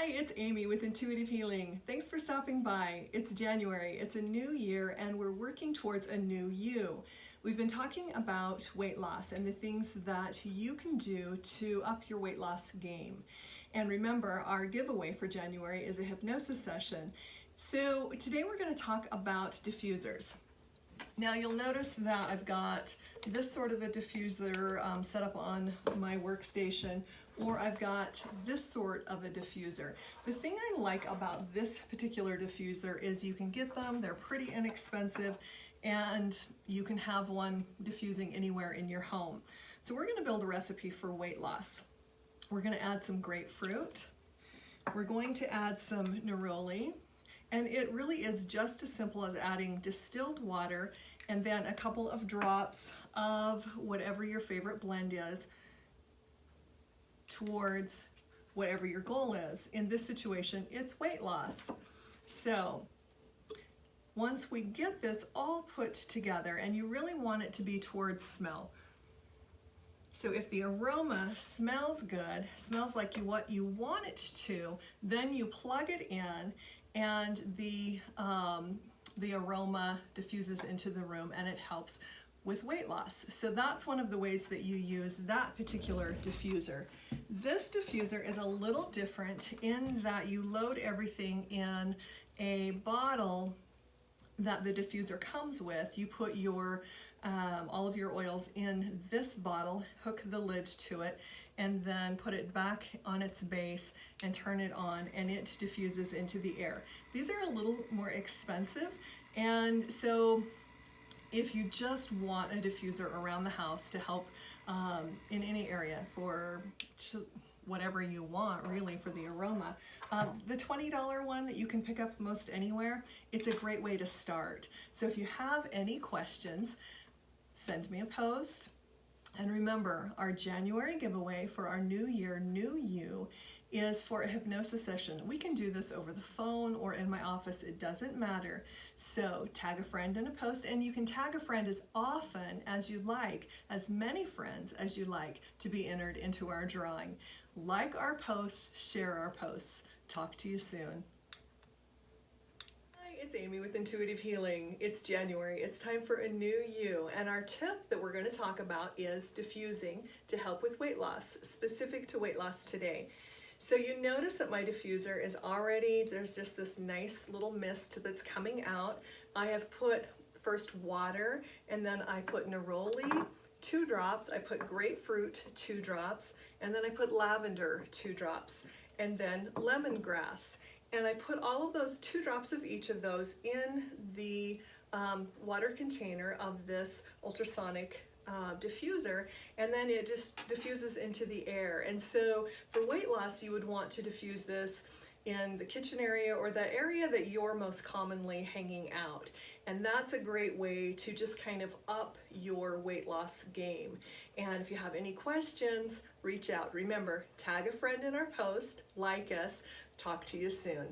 Hi, it's Amy with Intuitive Healing. Thanks for stopping by. It's January, it's a new year, and we're working towards a new you. We've been talking about weight loss and the things that you can do to up your weight loss game. And remember, our giveaway for January is a hypnosis session. So today we're going to talk about diffusers. Now you'll notice that I've got this sort of a diffuser set up on my workstation, or I've got this sort of a diffuser. The thing I like about this particular diffuser is you can get them, they're pretty inexpensive, and you can have one diffusing anywhere in your home. So we're going to build a recipe for weight loss. We're going to add some grapefruit, we're going to add some neroli, and it really is just as simple as adding distilled water and then a couple of drops of whatever your favorite blend is towards whatever your goal is. In this situation, it's weight loss. So once we get this all put together, and you really want it to be towards smell. So if the aroma smells good, smells like what you want it to, then you plug it in and the aroma diffuses into the room and it helps with weight loss. So that's one of the ways that you use that particular diffuser. This diffuser is a little different in that you load everything in a bottle that the diffuser comes with. You put your all of your oils in this bottle, hook the lid to it, and then put it back on its base and turn it on, and it diffuses into the air. These are a little more expensive, and so if you just want a diffuser around the house to help in any area for whatever you want, really, for the aroma, the $20 one that you can pick up most anywhere, it's a great way to start. So if you have any questions, send me a post. And remember, our January giveaway for our New Year, New You is for a hypnosis session. We can do this over the phone or in my office, it doesn't matter. So tag a friend in a post, and you can tag a friend as often as you like, as many friends as you like, to be entered into our drawing. Like our posts, share our posts. Talk to you soon. Hi, it's Amy with Intuitive Healing. It's January, it's time for a new you, and our tip that we're going to talk about is diffusing to help with weight loss, specific to weight loss today. So you notice that my diffuser is already, there's just this nice little mist that's coming out. I have put first water, and then I put neroli, 2 drops, I put grapefruit, 2 drops, and then I put lavender, 2 drops, and then lemongrass. And I put all of those 2 drops of each of those in the water container of this ultrasonic diffuser, and then it just diffuses into the air. And so for weight loss, you would want to diffuse this in the kitchen area or the area that you're most commonly hanging out. And that's a great way to just kind of up your weight loss game. And if you have any questions, reach out. Remember, tag a friend in our post, like us. Talk to you soon.